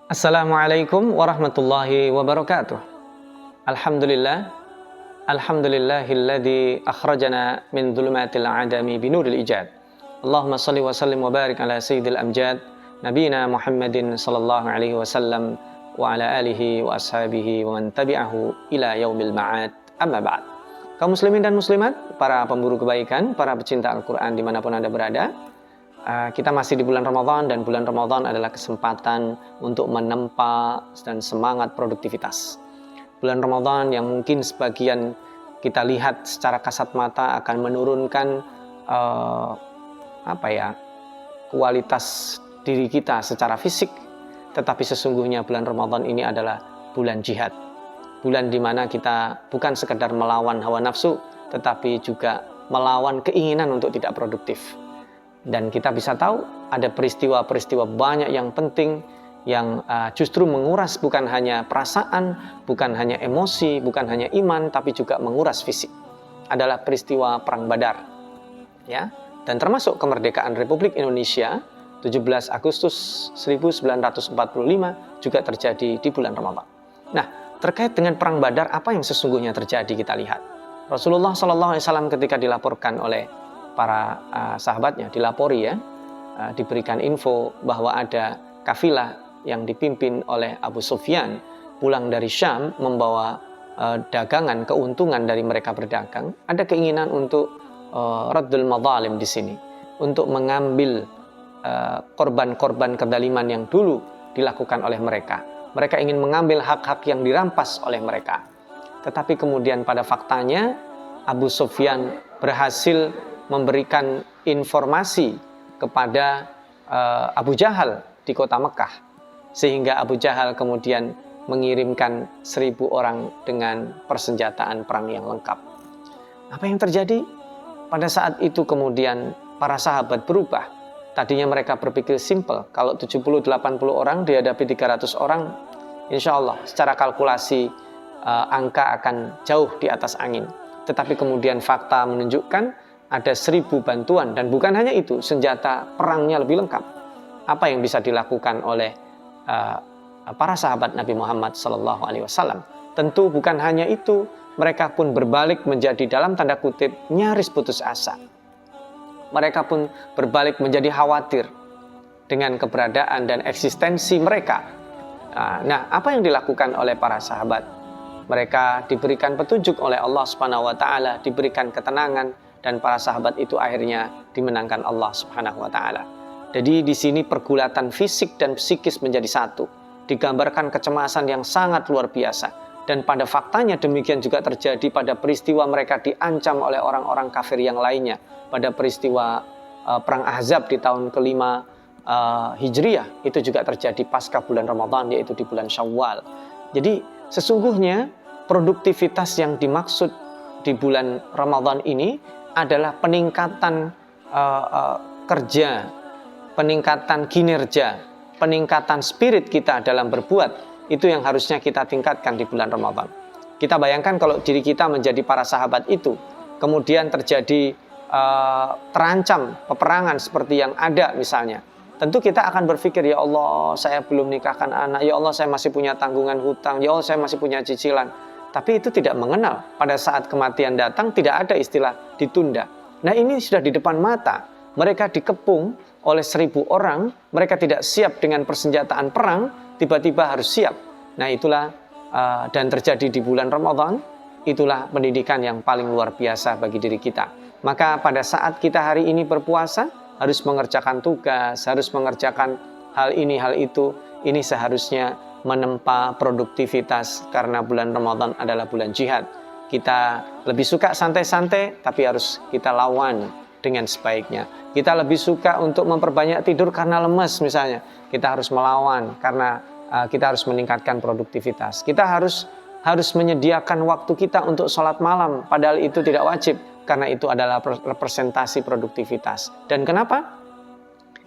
Assalamualaikum warahmatullahi wabarakatuh. Alhamdulillah, alhamdulillahilladzi akhrajana min dhulumatil adami binuril ijad. Allahumma salli wa sallim wa barik ala sayyidil amjad nabiyina Muhammadin sallallahu alaihi wasallam wa ala alihi wa ashabihi wa man tabi'ahu ila yaumil ma'ad. Amma ba'd. Kaum muslimin dan muslimat, para pemburu kebaikan, para pecinta Al-Quran dimanapun Anda berada, kita masih di bulan Ramadan, dan bulan Ramadan adalah kesempatan untuk menempa dan semangat produktivitas. Bulan Ramadan yang mungkin sebagian kita lihat secara kasat mata akan menurunkan kualitas diri kita secara fisik, tetapi sesungguhnya bulan Ramadan ini adalah bulan jihad. Bulan di mana kita bukan sekedar melawan hawa nafsu, tetapi juga melawan keinginan untuk tidak produktif. Dan kita bisa tahu ada peristiwa-peristiwa banyak yang penting yang justru menguras bukan hanya perasaan, bukan hanya emosi, bukan hanya iman, tapi juga menguras fisik. Adalah peristiwa Perang Badar. Ya, dan termasuk kemerdekaan Republik Indonesia 17 Agustus 1945 juga terjadi di bulan Ramadan. Nah, terkait dengan Perang Badar, apa yang sesungguhnya terjadi kita lihat. Rasulullah SAW ketika dilaporkan oleh para sahabatnya, diberikan info bahwa ada kafilah yang dipimpin oleh Abu Sufyan pulang dari Syam membawa dagangan, keuntungan dari mereka berdagang. Ada keinginan untuk raddul madzalim di sini, untuk mengambil korban-korban kezaliman yang dulu dilakukan oleh mereka. Mereka ingin mengambil hak-hak yang dirampas oleh mereka. Tetapi kemudian pada faktanya Abu Sufyan berhasil memberikan informasi kepada Abu Jahal di kota Mekah, sehingga Abu Jahal kemudian mengirimkan 1000 orang dengan persenjataan perang yang lengkap. Apa yang terjadi? Pada saat itu kemudian para sahabat berubah. Tadinya mereka berpikir simple, kalau 70-80 orang dihadapi 300 orang, insya Allah secara kalkulasi angka akan jauh di atas angin. Tetapi kemudian fakta menunjukkan ada 1000 bantuan, dan bukan hanya itu, senjata perangnya lebih lengkap. Apa yang bisa dilakukan oleh para sahabat Nabi Muhammad SAW? Tentu bukan hanya itu, mereka pun berbalik menjadi dalam tanda kutip nyaris putus asa. Mereka pun berbalik menjadi khawatir dengan keberadaan dan eksistensi mereka. Nah, apa yang dilakukan oleh para sahabat? Mereka diberikan petunjuk oleh Allah Subhanahu wa taala, diberikan ketenangan, dan para sahabat itu akhirnya dimenangkan Allah Subhanahu wa taala. Jadi di sini pergulatan fisik dan psikis menjadi satu. Digambarkan kecemasan yang sangat luar biasa. Dan pada faktanya demikian juga terjadi pada peristiwa mereka diancam oleh orang-orang kafir yang lainnya. Pada peristiwa Perang Ahzab di tahun kelima Hijriyah, itu juga terjadi pasca bulan Ramadan, yaitu di bulan Syawal. Jadi sesungguhnya produktivitas yang dimaksud di bulan Ramadan ini adalah peningkatan kerja, peningkatan kinerja, peningkatan spirit kita dalam berbuat. Itu yang harusnya kita tingkatkan di bulan Ramadan. Kita bayangkan kalau diri kita menjadi para sahabat itu, kemudian terjadi terancam peperangan seperti yang ada misalnya. Tentu kita akan berpikir, ya Allah, saya belum nikahkan anak, ya Allah, saya masih punya tanggungan hutang, ya Allah, saya masih punya cicilan. Tapi itu tidak mengenal. Pada saat kematian datang, tidak ada istilah ditunda. Nah, ini sudah di depan mata. Mereka dikepung oleh 1000 orang, mereka tidak siap dengan persenjataan perang, tiba-tiba harus siap. Nah, itulah dan terjadi di bulan Ramadan, itulah pendidikan yang paling luar biasa bagi diri kita. Maka pada saat kita hari ini berpuasa, harus mengerjakan tugas, harus mengerjakan hal ini, hal itu. Ini seharusnya menempa produktivitas, karena bulan Ramadan adalah bulan jihad. Kita lebih suka santai-santai, tapi harus kita lawan dengan sebaiknya. Kita lebih suka untuk memperbanyak tidur karena lemas misalnya. Kita harus melawan karena kita harus meningkatkan produktivitas. Kita harus menyediakan waktu kita untuk sholat malam, padahal itu tidak wajib, karena itu adalah representasi produktivitas. Dan kenapa?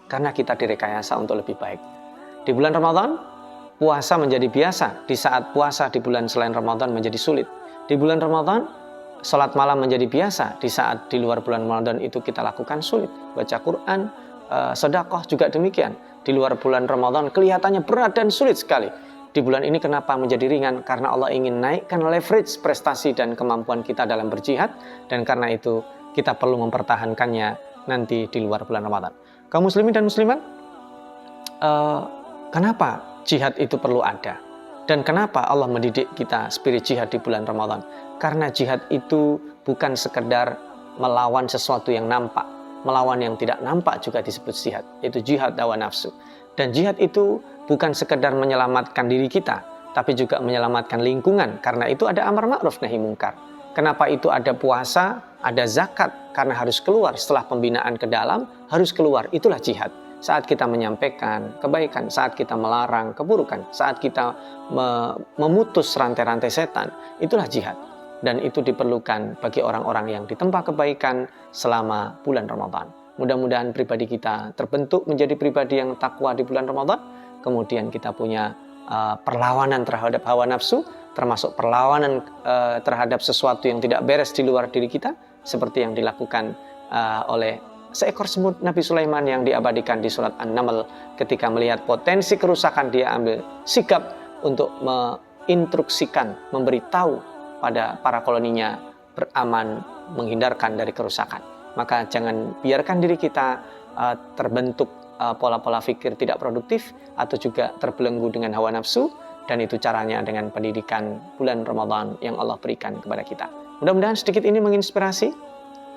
Karena kita direkayasa untuk lebih baik. Di bulan Ramadan, puasa menjadi biasa. Di saat puasa di bulan selain Ramadan menjadi sulit. Di bulan Ramadan, sholat malam menjadi biasa. Di saat di luar bulan Ramadan itu kita lakukan sulit. Baca Quran, sedekah juga demikian. di luar bulan Ramadan kelihatannya berat dan sulit sekali. Di bulan ini kenapa menjadi ringan? Karena Allah ingin naikkan leverage prestasi dan kemampuan kita dalam berjihad, dan karena itu kita perlu mempertahankannya nanti di luar bulan Ramadan. Kaum muslimin dan muslimat, kenapa jihad itu perlu ada? Dan kenapa Allah mendidik kita spirit jihad di bulan Ramadan? Karena jihad itu bukan sekedar melawan sesuatu yang nampak, melawan yang tidak nampak juga disebut jihad, yaitu jihad hawa nafsu. Dan jihad itu bukan sekedar menyelamatkan diri kita, tapi juga menyelamatkan lingkungan. Karena itu ada amar ma'ruf nahi mungkar. Kenapa itu ada puasa, ada zakat? Karena harus keluar setelah pembinaan ke dalam, harus keluar. Itulah jihad. Saat kita menyampaikan kebaikan, saat kita melarang keburukan, saat kita memutus rantai-rantai setan, itulah jihad. Dan itu diperlukan bagi orang-orang yang ditempa kebaikan selama bulan Ramadan. Mudah-mudahan pribadi kita terbentuk menjadi pribadi yang takwa di bulan Ramadan. Kemudian kita punya perlawanan terhadap hawa nafsu, termasuk perlawanan terhadap sesuatu yang tidak beres di luar diri kita, seperti yang dilakukan oleh seekor semut Nabi Sulaiman yang diabadikan di surat An-Naml. Ketika melihat potensi kerusakan, dia ambil sikap untuk menginstruksikan, memberitahu pada para koloninya beraman, menghindarkan dari kerusakan. Maka jangan biarkan diri kita terbentuk pola-pola pikir tidak produktif atau juga terbelenggu dengan hawa nafsu, dan itu caranya dengan pendidikan bulan Ramadan yang Allah berikan kepada kita. Mudah-mudahan sedikit ini menginspirasi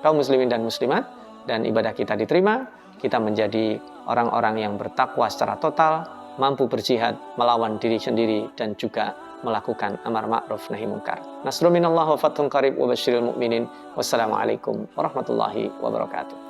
kaum muslimin dan muslimat, dan ibadah kita diterima, kita menjadi orang-orang yang bertakwa secara total, mampu berjihad melawan diri sendiri dan juga melakukan amar ma'ruf nahi munkar. Nasrun minallah wa fathun qarib wa basyiril mu'minin. Wassalamualaikum warahmatullahi wabarakatuh.